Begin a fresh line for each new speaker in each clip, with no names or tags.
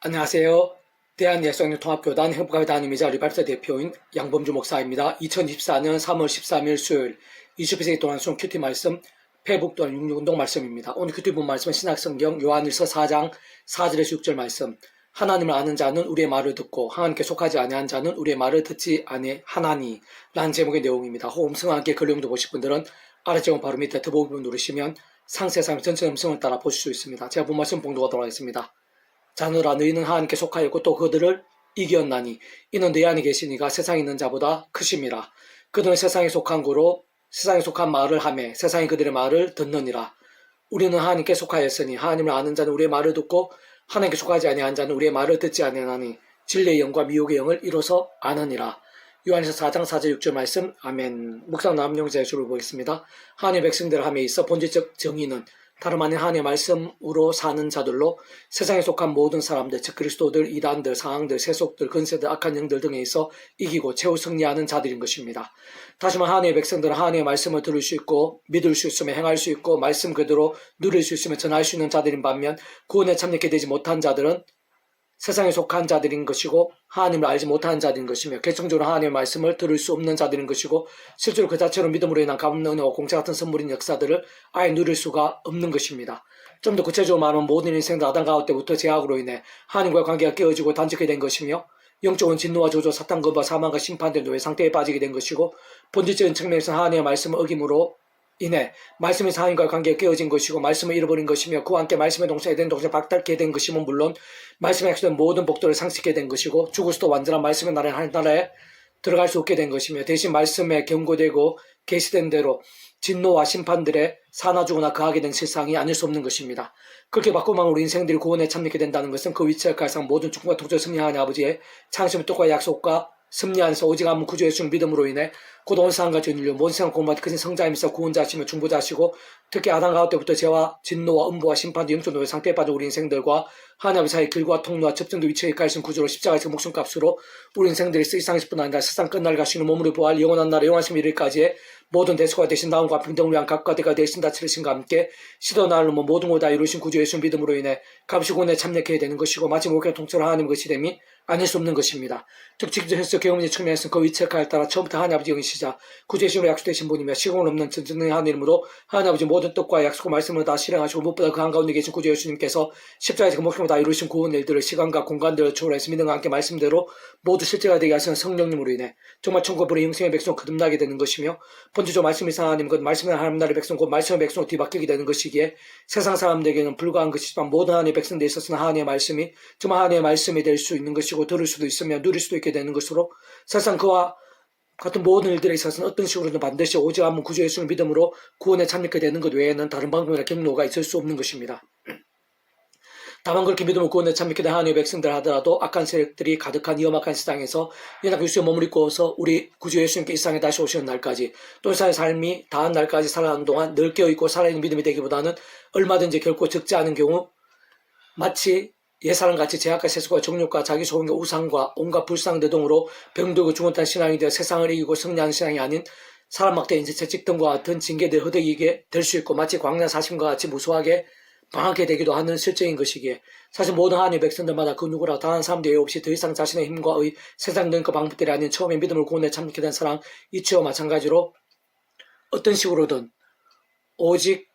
안녕하세요. 대한예수학院통합교단 행복하게 담임이자 리발사 대표인 양범주 목사입니다. 2024년 3월 13일 수요일 20세기 동안 쏜 큐티 말씀 페북 또는 66운동 말씀입니다. 오늘 큐티 본 말씀은 신약성경 요한일서 4장 4절에서 6절 말씀. 하나님을 아는 자는 우리의 말을 듣고 하나님께 속하지 아니한 자는 우리의 말을 듣지 아니하나니 라는 제목의 내용입니다. 호음성과 함께 글용도 보실 분들은 아래 제목 바로 밑에 더보기를 누르시면 상세상 전체 음성을 따라 보실 수 있습니다. 제가 본 말씀 봉독하도록 하겠습니다. 자누라 너희는 하나님께 속하였고 또 그들을 이겼나니 이는 너희 안에 계시니가 세상에 있는 자보다 크심이라. 그들은 세상에 속한 고로 세상에 속한 말을 하매 세상이 그들의 말을 듣느니라. 우리는 하나님께 속하였으니 하나님을 아는 자는 우리의 말을 듣고 하나님께 속하지 아니한 자는 우리의 말을 듣지 아니하나니 진리의 영과 미혹의 영을 이로써 아느니라. 요한일서 4장 4절 6절 말씀. 아멘. 묵상 남용자의 주를 보겠습니다. 하나님의 백성들 함에 있어 본질적 정의는 다름 아닌 하나님의 말씀으로 사는 자들로 세상에 속한 모든 사람들, 즉 그리스도들, 이단들, 상황들, 세속들, 근세들, 악한 영들 등에 있어 이기고 최후 승리하는 자들인 것입니다. 다시 말해 하나님의 백성들은 하나님의 말씀을 들을 수 있고 믿을 수 있으며 행할 수 있고 말씀 그대로 누릴 수 있으며 전할 수 있는 자들인 반면 구원에 참여하게 되지 못한 자들은 세상에 속한 자들인 것이고 하나님을 알지 못하는 자들인 것이며 결정적으로 하나님의 말씀을 들을 수 없는 자들인 것이고 실제로 그 자체로 믿음으로 인한 가문의 은혜와 공짜 같은 선물인 역사들을 아예 누릴 수가 없는 것입니다. 좀 더 구체적으로 말하면 모든 인생들 아담 가우 때부터 죄악으로 인해 하나님과의 관계가 깨어지고 단절이 된 것이며 영적인 진노와 저주, 사탄과 사망과 심판된 노예 상태에 빠지게 된 것이고 본질적인 측면에서 하나님의 말씀을 어김으로 인해 말씀이 하나님과의 관계가 깨어진 것이고 말씀을 잃어버린 것이며 그와 함께 말씀의 동생 에덴 동산에 박탈케 된 것이면 물론 말씀에 약속된 모든 복들을 상실하게 된 것이고 죽을 수도 완전한 말씀의 나라에 하나님나라에 들어갈 수 없게 된 것이며 대신 말씀에 경고되고 계시된 대로 진노와 심판들의 사나 죽으나 거하게 된 세상이 아닐 수 없는 것입니다. 그렇게 바꾸면 우리 인생들이 구원에 참여하게 된다는 것은 그 위치에 갈상 모든 축복과 독재 승리하는 아버지의 창심의 뜻과 약속과 승리 안에서 오직 한 분 구주 예수의 믿음으로 인해 곧 온 세상과 인류 모든 세상 공부한 크신 성자이면서 구원자시며 중보자시고 특히 아담 가우 때부터 죄와 진노와 음부와 심판도 영적 노예 상태에 빠진 우리 인생들과 하나님 사이의 길과 통로와 접점도 위치에 가신 구주로 십자가에서 목숨값으로 우리 인생들이 세상에서뿐 아니라 세상 끝날 가시는 몸으로 부활 영원한 나라 영원하심 이르기까지의 모든 대수가 되신 나음과 평등을 위한 각과 대가 되신 다 치르신과 함께 시도 나를 모든 걸 다 이루신 구주 예수 믿음으로 인해 값이 구원에 참여하게 되는 것이고 마치 목회 통째로 하나님 것이 됨이 아닐 수 없는 것입니다. 즉 직접해서 경험의 측면에서는 그 위치에 따라 처음부터 하나님 아버지 영이시자 구주 예수님으로 약속되신 분이며 시공을 없는 전능의 하나님 이름으로 하나님 아버지 모든 뜻과 약속과 말씀을 다 실행하시고 무엇보다 그 한가운데 계신 구주 예수님께서 십자가에서 그 목숨을 다 이루신 구원 일들을 시간과 공간들을 초월해서 믿음과 함께 말씀대로 모두 실제가 되게 하시는 성령님으로 인해 정말 천국불의 영생의 백성 거듭나게 되는 것이며 본질적으로 말씀이 하나님 그 말씀의 하나님 나라의 백성 곧 말씀의 백성으로 뒤바뀌게 되는 것이기에 세상 사람들에게는 불과한 것이지만 모든 하나님의 백성들에 있어서는 하나님의 말씀이 정말 하나님의 말씀이 될 수 있는 것이고 들을 수도 있으며 누릴 수도 있게 되는 것으로 사실상 그와 같은 모든 일들에 있어서는 어떤 식으로든 반드시 오직 한 분 구주 예수를 믿음으로 구원에 참여하게 되는 것 외에는 다른 방법이나 경로가 있을 수 없는 것입니다. 다만 그렇게 믿음으로 구원에 참여하게 된 하나님의 백성들 하더라도 악한 세력들이 가득한 위험한 세상에서 연약 유수에 머무르고서 우리 구주 예수님께 이 세상에 다시 오시는 날까지 또 이 세상의 삶이 다한 날까지 살아가는 동안 늘 깨어있고 살아있는 믿음이 되기보다는 얼마든지 결코 적지 않은 경우 마치 예사람같이 제약과 세속과 정욕과 자기 소원과 우상과 온갖 불상들 등으로 병들고 죽었다는 신앙이 되어 세상을 이기고 승리하는 신앙이 아닌 사람 막대 인제 채찍 등과 같은 징계들 허덕이게 될 수 있고 마치 광야 사심과 같이 무수하게 방하게 되기도 하는 실정인 것이기에 사실 모든 하나님의 백성들마다 그 누구라 다른 사람들이 없이 더 이상 자신의 힘과 의 세상 등 그 방법들이 아닌 처음에 믿음을 구원에 참여하게 된 사랑 이치와 마찬가지로 어떤 식으로든 오직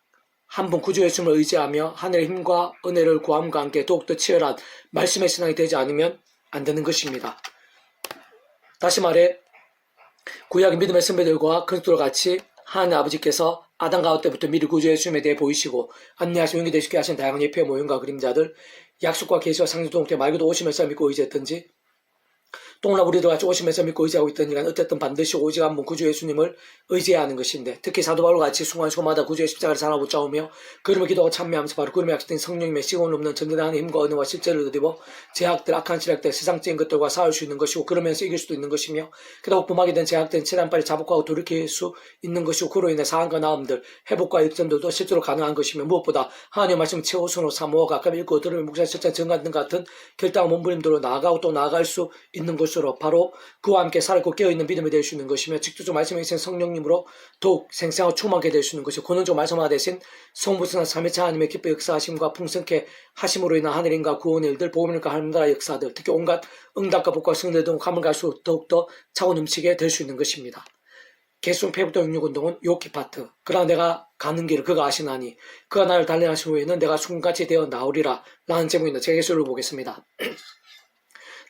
한 분 구주 예수님을 의지하며 하늘의 힘과 은혜를 구함과 함께 더욱더 치열한 말씀의 신앙이 되지 않으면 안 되는 것입니다. 다시 말해 구약의 믿음의 선배들과 그리스도와 같이 하나님 아버지께서 아담 가우 때부터 미리 구주 예수님에 대해 보이시고 안내하시고 용기 되시게 하신 다양한 예표의 모형과 그림자들 약속과 계시와 상징 동태 말고도 오시면서 믿고 의지했던지 또나 우리도 같이 오시면서 믿고 의지하고 있더니가 어쨌든 반드시 오직 한 분 구주 예수님을 의지해야 하는 것인데 특히 사도 바울과 같이 순간순간마다 구주의 십자가를 살아붙자오며 그름을 기도하고 참여하면서 바로 그름에 약속된 성령님의 시공을 없는 전진하는 힘과 은혜와 실제를 드리고 제약들 악한 지략들 세상적인 것들과 싸울 수 있는 것이고 그러면서 이길 수도 있는 것이며 그러다 복음하게 된 제약들은 최대한 빨리 자복하고 돌이킬 수 있는 것이고 그로 인해 상함과 나음들 회복과 역전들도 실제로 가능한 것이며 무엇보다 하나님의 말씀을 최우선으로 사모하고 아까 읽고 들으면 목사의 실제 정관 등 같은 결단과 몸부림대로 나아가고 또 나아갈 수 있는 것 것으로 바로 그와 함께 살아있고 깨어있는 믿음이 될 수 있는 것이며 직접적으로 말씀해 주신 성령님으로 더욱 생생하고 충만하게 될 수 있는 것이고 권능적으로 말씀하 대신 성부성한 삼위차 하나님의 기뻐 역사하심과 풍성케 하심으로 인한 하늘인과 구원의 일들 복음일과 하나님나라의 역사들 특히 온갖 응답과 복과 승리들 등 감을 갈수록 더욱더 차고 넘치게 될 수 있는 것입니다. 개수종 폐부도 육육운동은 요키 파트. 그러나 내가 가는 길을 그가 아시나니 그가 나를 단련하신 후에는 내가 순같이 되어 나오리라 라는 제목입니다. 제가 개수를 보겠습니다.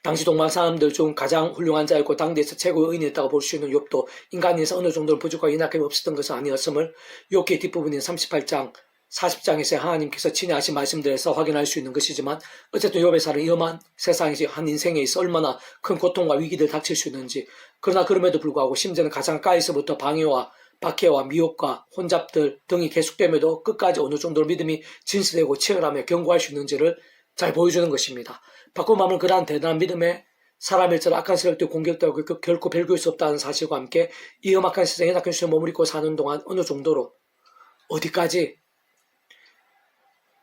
당시 동방 사람들 중 가장 훌륭한 자였고 당대에서 최고의 의인이었다고 볼 수 있는 욥도 인간에서 어느 정도로 부족하고 인악함이 없었던 것은 아니었음을 욥기의 뒷부분인 38장 40장에서 하나님께서 친히 하신 말씀들에서 확인할 수 있는 것이지만 어쨌든 욥의 사는 위험한 세상에서 한 인생에 있어 얼마나 큰 고통과 위기들 닥칠 수 있는지 그러나 그럼에도 불구하고 심지어는 가장 가까이서부터 방해와 박해와 미혹과 혼잡들 등이 계속됨에도 끝까지 어느 정도로 믿음이 진실되고 치열하며 견고할 수 있는지를 잘 보여주는 것입니다. 바꾸고 말하면 그러한 대단한 믿음의 사람일지라 악한 세력들 공격되고 결코 별교일 수 없다는 사실과 함께 이 험악한 세상에 낙한 수에 머무르고 사는 동안 어느 정도로 어디까지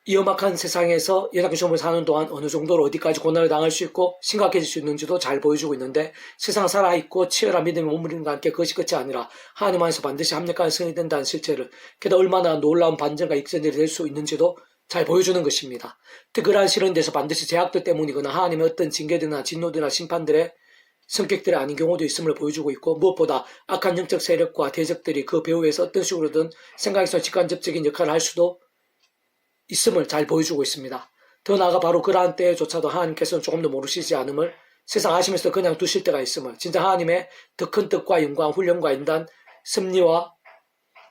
이 험악한 세상에서 연약한 시험을 사는 동안 어느 정도로 어디까지 고난을 당할 수 있고 심각해질 수 있는지도 잘 보여주고 있는데 세상 살아있고 치열한 믿음이 머무르는과 함께 그것이 끝이 아니라 하나님 안에서 반드시 합력한 승이 된다는 실체를 게다가 얼마나 놀라운 반전과 익선들이 될 수 있는지도 잘 보여주는 것입니다. 특별한 실현 데서 반드시 제약들 때문이거나 하나님의 어떤 징계들이나 진노들이나 심판들의 성격들이 아닌 경우도 있음을 보여주고 있고 무엇보다 악한 영적 세력과 대적들이 그 배후에서 어떤 식으로든 생각에서 직간접적인 역할을 할 수도 있음을 잘 보여주고 있습니다. 더 나아가 바로 그러한 때조차도 하나님께서는 조금 더 모르시지 않음을 세상 아시면서 그냥 두실 때가 있음을 진짜 하나님의 더 큰 뜻과 영광, 훈련과 인단, 섭리와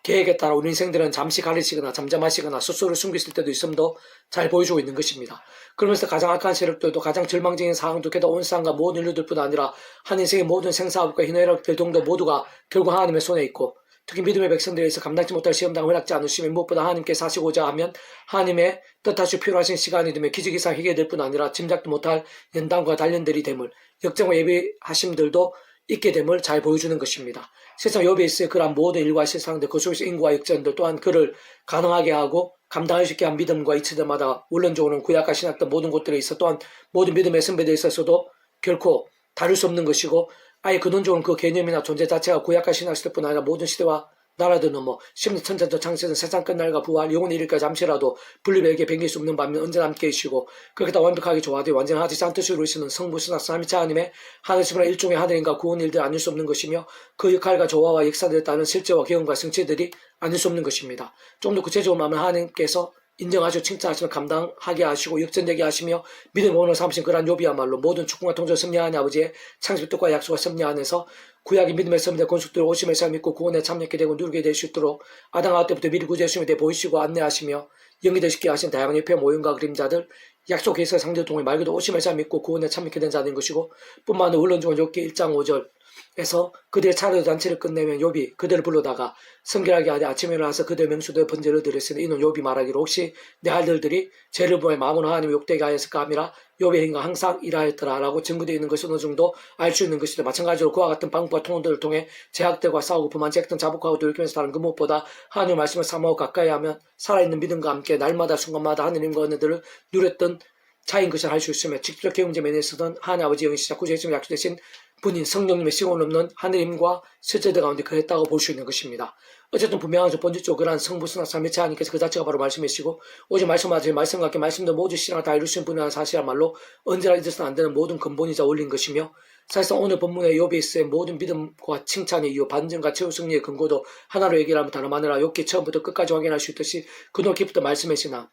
계획에 따라 우리 인생들은 잠시 가르치거나 잠잠하시거나 스스로를 숨기실 때도 있음도 잘 보여주고 있는 것입니다. 그러면서 가장 악한 세력들도 가장 절망적인 상황도 게다가 온 세상과 모든 인류들뿐 아니라 한 인생의 모든 생사업과 희노애락 별동도 모두가 결국 하나님의 손에 있고 특히 믿음의 백성들에서 감당치 못할 시험당을 허락지 않으시면 무엇보다 하나님께서 하시고자 하면 하나님의 뜻하시 필요하신 시간이 되면 기적이상 해결될 뿐 아니라 짐작도 못할 연단과 단련들이 됨을 역정과 예비하심들도 있게 됨을 잘 보여주는 것입니다. 세상 욥에 있을 그러한 모든 일과 세상들 그 속에서 인과 역전들 또한 그를 가능하게 하고 감당할 수 있게 한 믿음과 이치들마다 원론적으로는 구약과 신약 모든 곳들에 있어 또한 모든 믿음의 선배들에 있어서도 결코 다를 수 없는 것이고 아예 근원적으로 그 개념이나 존재 자체가 구약과 신약 시대뿐 아니라 모든 시대와 나라들 넘어 심리 천천도 창세는 세상 끝날과 부활 영혼의 일일까 잠시라도 분리되게 변길 수 없는 반면 언제나 함께 계시고 그렇게 다 완벽하게 조화되어 완전하지 않듯이 이루시는 성부 신학 삼위차 하나님의 하늘심이나 일종의 하늘인과 구원 일들 아닐 수 없는 것이며 그 역할과 조화와 역사들에 따른 실제와 경험과 성취들이 아닐 수 없는 것입니다. 좀 더 구체적으로 말하면 하나님께서 인정하시고 칭찬하시며 감당하게 하시고 역전되게 하시며 믿음의 원을 삼으신 그러한 욥이야말로 모든 축복과 통전을 섭리하는 아버지의 창조의 뜻과 약속과 섭리 안에서 구약의 믿음의 섭리의 건축들을 오심의 삶 믿고 구원에 참여하게 되고 누리게 될 수 있도록 아담 때부터 미리 구제하심에 대해 보이시고 안내하시며 영리되시게 하신 다양한 옆에 모형과 그림자들 약속 계획과 상대를 통해 말 그대로 오심의 삶 믿고 구원에 참여하게 된 자들인 것이고 뿐만 아니라 원론적으로 욥기 1장 5절 에서 그들의 차례 잔치를 끝내면 욥이 그들을 불러다가 성결하게 하되 아침에 일어나서 그들의 명수도에 번제를 드렸으니 이는 욥이 말하기로 혹시 내 아들들이 죄를 보여 마음으로 하나님을 욕되게 하였을까 함이라 욥의 행위가 항상 이러하였더라 라고 증거되어 있는 것이 어느 정도 알 수 있는 것이다. 마찬가지로 그와 같은 방법과 통원들을 통해 제약들과 싸우고 부만제했던 자복하고 돌이키면서 다른 그 무엇보다 하나님의 말씀을 사모하고 가까이 하면 살아있는 믿음과 함께 날마다 순간마다 하느님과 은혜들을 누렸던 차인 것을 알 수 있으며 직접 경험제 면에서는 하나님 아버지의 영이시자 구제했음을 약속되신 분인 성령님의 시공을 넘는 하느님과 실제들 가운데 그랬다고 볼 수 있는 것입니다. 어쨌든 분명한 첫 번째 쪽으로는 성부스나 삼위체 하나님께서 그 자체가 바로 말씀이시고 오직 말씀하지 말씀과 함께 말씀도 모두 실행을 다 이루시는 분이라는 사실이야말로 언제나 잊어서는 안 되는 모든 근본이자 원리인 것이며 사실상 오늘 본문의 욥에 있어의 모든 믿음과 칭찬의 이유 반전과 최후 승리의 근거도 하나로 얘기하면 다름 아니라 욥기 처음부터 끝까지 확인할 수 있듯이 그 높이부터 말씀이시나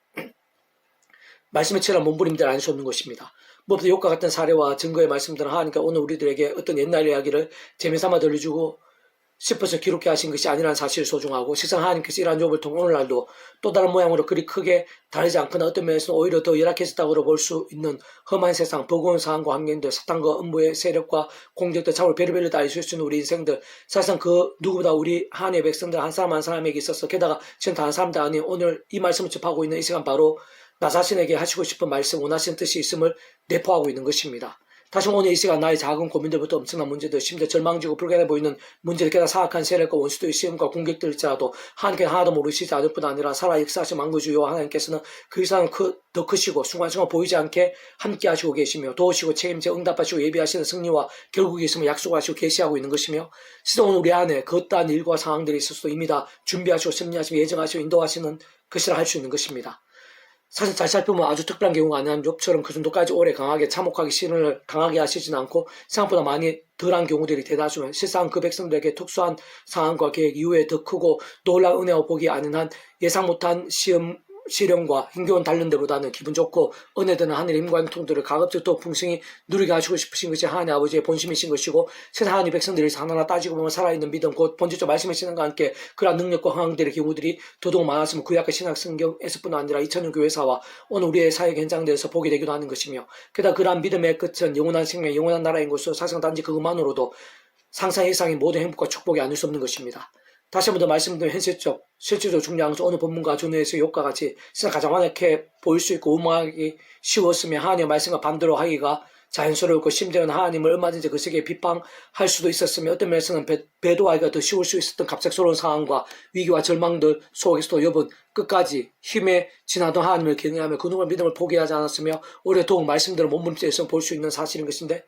말씀의 치열한 몸부림들 알 수 없는 것입니다. 무엇보다 욥과 같은 사례와 증거의 말씀들은 하나님께 오늘 우리들에게 어떤 옛날 이야기를 재미삼아 들려주고 싶어서 기록해 하신 것이 아니라는 사실을 소중하고 실상 하나님께서 이러한 욥을 통해 오늘날도 또 다른 모양으로 그리 크게 다르지 않거나 어떤 면에서는 오히려 더 열악해졌다고 볼 수 있는 험한 세상, 버거운 상황과 환경들, 사탄과 음부의 세력과 공격들, 참으로 별의별로 다 있을 수 있는 우리 인생들 사실상 그 누구보다 우리 하나님의 백성들 한 사람 한 사람에게 있어서 게다가 지금 다른 사람도 아닌 오늘 이 말씀을 접하고 있는 이 시간 바로 나 자신에게 하시고 싶은 말씀, 원하시는 뜻이 있음을 내포하고 있는 것입니다. 다시 오늘 이 시간 나의 작은 고민들부터 엄청난 문제들, 심지어 절망지고 불가능해 보이는 문제를 깨달아 사악한 세력과 원수들의 시험과 공격들일지라도 하나님께 하나도 모르시지 않을 뿐 아니라 살아 역사하신 만구주요 하나님께서는 그 이상 더 크시고 순간순간 보이지 않게 함께 하시고 계시며 도우시고 책임져 응답하시고 예비하시는 승리와 결국에 있으면 약속하시고 계시하고 있는 것이며 실은 오늘 우리 안에 그 어떠한 일과 상황들이 있어서도 이미 다 준비하시고 승리하시고 예정하시고 인도하시는 것이라 할 수 있는 것입니다. 사실 잘 살펴보면 아주 특별한 경우가 아니한 욥처럼 그 정도까지 오래 강하게 참혹하게 시련을 강하게 하시지는 않고 생각보다 많이 덜한 경우들이 대다수면 실상 그 백성들에게 특수한 상황과 계획 이후에 더 크고 놀라운 은혜와 복이 아닌 한 예상 못한 시련과 힘겨운 단련들보다는 기분 좋고 은혜되는 하늘의 힘과 형통들을 가급적 더 풍성히 누리게 하시고 싶으신 것이 하나님 아버지의 본심이신 것이고 세상 하나님 백성들이 하나하나 따지고 보면 살아있는 믿음 곧 본질적 말씀의 신앙과 함께 그러한 능력과 허황들의 경우들이 더더욱 많았으면 그 약의 신학 성경에서뿐 아니라 2000년 교회사와 오늘 우리의 사회 현장들에서 보게 되기도 하는 것이며 게다가 그러한 믿음의 끝은 영원한 생명 영원한 나라인 것으로 사실상 단지 그것만으로도 상상 이상의 모든 행복과 축복이 아닐 수 없는 것입니다. 다시 한 번 더 말씀드리면 현실적, 실질적으로 중요한 것은 어느 본문과 전후에서 욕과 같이 세상 가장 완악해 보일 수 있고 원망하기 쉬웠으며 하나님의 말씀과 반대로 하기가 자연스러웠고 심지어는 하나님을 얼마든지 그 세계에 비방할 수도 있었으며 어떤 면에서는 배도하기가 더 쉬울 수 있었던 갑작스러운 상황과 위기와 절망들 속에서도 욥은 끝까지 힘에 지나던 하나님을 경외하며 그 누구의 믿음을 포기하지 않았으며 오히려 더욱 말씀대로 몸부림쳐서 볼 수 있는 사실인 것인데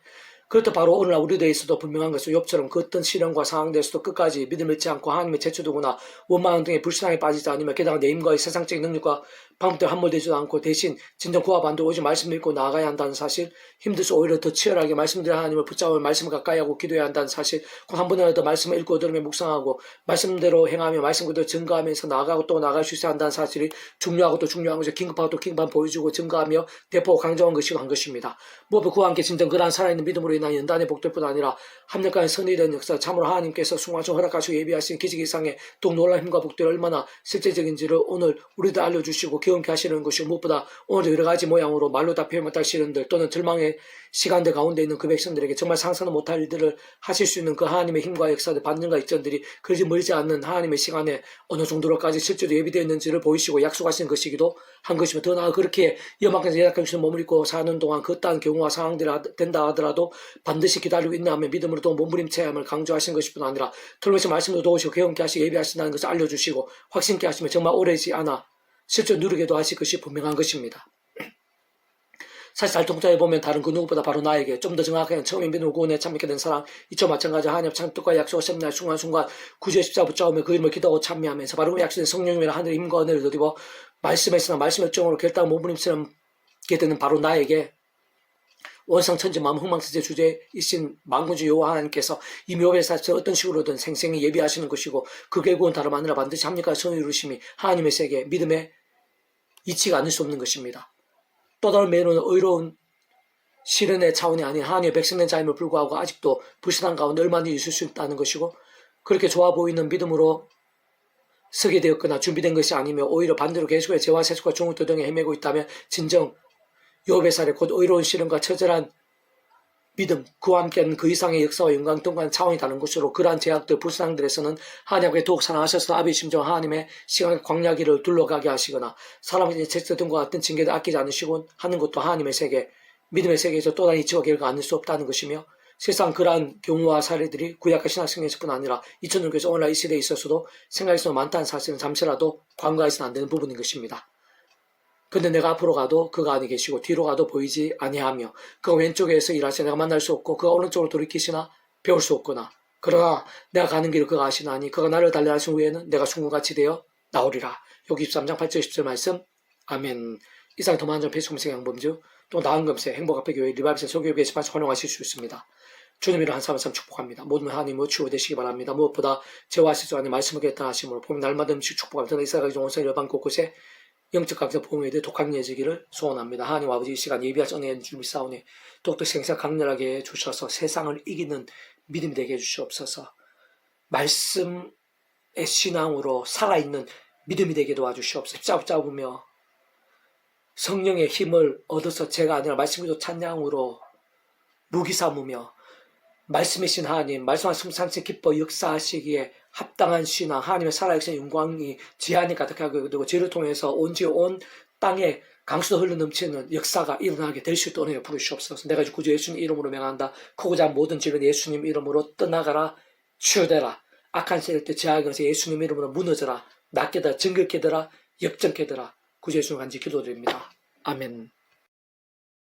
그렇다 바로 오늘날 우리들에 있어도 분명한 것은 욥처럼 그 어떤 시련과 상황들에서도 끝까지 믿음을 잃지 않고 하나님의 제쳐두거나 원망 등의 불신앙에 빠지지 않으며 게다가 내 힘과의 세상적인 능력과 방법대로 함몰되지도 않고 대신 진정 구와 반도 오직 말씀을 읽고 나아가야 한다는 사실 힘들수 오히려 더 치열하게 말씀대로 하나님을 붙잡으며 말씀을 가까이 하고 기도해야 한다는 사실 곧 한 번이라도 말씀을 읽고 들으며 묵상하고 말씀대로 행하며 말씀 그대로 증거하면서 나아가고 또 나아갈 수 있어야 한다는 사실이 중요하고 또 중요한 것이 긴급하고 또 긴급한 보여주고 증거하며 대포하고 강조한 것이고 한 것입니다. 무엇보다 그와 함께 진정 그러한 살아있는 믿음으로 인한 연단의 복들뿐 아니라 합력과의 선의된 역사 참으로 하나님께서 순간순간 허락하시고 예비하신 기적 이상의 또 놀라운 힘과 복들이 얼마나 실제적인지를 오늘 우리들 알려주시고 경험케 하시는 것이고 무엇보다 오늘 여러 가지 모양으로 말로 다 표현 못할 시련들 또는 절망의 시간들 가운데 있는 그 백성들에게 정말 상상도 못할 일들을 하실 수 있는 그 하나님의 힘과 역사들 반응과 이전들이 그러지 멀지 않는 하나님의 시간에 어느 정도로까지 실제로 예비되어 있는지를 보이시고 약속하신 것이기도 한 것이며 더 나아 그렇게 위험하게 연약한 것을 머무르고 사는 동안 그 어떠한 경우와 상황들이 된다 하더라도 반드시 기다리고 있나하며 믿음으로 또 몸부림쳐야 함을 강조하신 것뿐 아니라 틀림없이 말씀도 도우시고 경험케 하시고 예비하신다는 것을 알려주시고 확신케 하시며 정말 오래지 않아 실제 누리게도 하실 것이 분명한 것입니다. 사실 잘 통찰해보면 다른 그 누구보다 바로 나에게 좀 더 정확하게 처음에 믿음을 구원에 참여하게 된 사람 이처 마찬가지 하나님 창뜻과 약속을 셈날 순간순간 구주의 십자가 붙잡으며 그 이름을 기도하고 참여하면서 바로 약속된 성령님이라 하늘의 힘과 은혜를 드리고 말씀에서나 말씀의 정으로 결단 몸부림치게 되는 바로 나에게 원상천지마음 흥망천재 주제이신 만군주 여호와 하나님께서 이 욥의 사실을 어떤 식으로든 생생히 예비하시는 것이고 그 결국은 다름 아니라 반드시 합력과 선을 이루심이 하나님의 세계 믿음에 잊히가 않을 수 없는 것입니다. 또 다른 면은 의로운 시련의 차원이 아닌 하나님의 백성된 자임을 불구하고 아직도 불신한 가운데 얼마든지 있을 수 있다는 것이고 그렇게 좋아 보이는 믿음으로 서게 되었거나 준비된 것이 아니며 오히려 반대로 계속해 죄와 세속과 종교 등에 헤매고 있다면 진정 욥의 사례 곧 의로운 시련과 처절한 믿음 그와 함께하는 그 이상의 역사와 영광 등과는 차원이 다른 것으로 그러한 제약들 불상들에서는 하나님께 더욱 사랑하셔서 아비의 심정 하나님의 시간의 광야기를 둘러가게 하시거나 사람의 제스 등과 같은 징계를 아끼지 않으시고 하는 것도 하나님의 세계 믿음의 세계에서 또 다른 이치와 계획을 않을 수 없다는 것이며 실상 그러한 경우와 사례들이 구약과 신학성경에서뿐 아니라 2000년교에서 오늘날 이 시대에 있어서도 생각에서 많다는 사실은 잠시라도 관과해서는 안 되는 부분인 것입니다. 근데 내가 앞으로 가도 그가 아니 계시고 뒤로 가도 보이지 아니하며 그가 왼쪽에서 일하시나 내가 만날 수 없고 그가 오른쪽으로 돌이키시나 배울 수 없거나 그러나 내가 가는 길을 그가 아시나니 그가 나를 달려하신 후에는 내가 죽음같이 되어 나오리라. 여기 23장 8절 10절 말씀 아멘. 이상 더 많은 점 페이스북 양범주 또 나은 검색 행복 앞에 교회 리바이브스 소교회 게시판에서 활용하실 수 있습니다. 주님이로 한 사람 축복합니다. 모든 하나님의 치유 되시기 바랍니다. 무엇보다 죄와 실수 안에 말씀을 겠다하심으로 봄 날마다 음식 축복합니다. 이스라엘 온선 열방 곳곳에 영적 각자 보험에도 독학내지기를 소원합니다. 하나님 아버지 이 시간 예비할 전에 준비 싸우니 또또 생사 강렬하게 해주셔서 세상을 이기는 믿음이 되게 해주시옵소서. 말씀의 신앙으로 살아있는 믿음이 되게 도와주시옵소서. 잡으며 성령의 힘을 얻어서 제가 아니라 말씀으로 찬양으로 무기 삼으며 말씀이신 하나님 말씀한 승산치 기뻐 역사하시기에 합당한 신앙 하나님의 살아계신 영광이 지하니 가득하게 되고 죄를 통해서 온 땅에 강수도 흘러 넘치는 역사가 일어나게 될 수 있도록 은혜를 부르시옵소서. 내가 구주 예수님 이름으로 명한다. 크고 작은 모든 질병 예수님 이름으로 떠나가라. 치유되라. 악한 세력 때 제약의 것에 예수님 이름으로 무너져라. 낫게 되라. 정결케 되라. 역정케 되라. 구주 예수님 간지 기도드립니다. 아멘.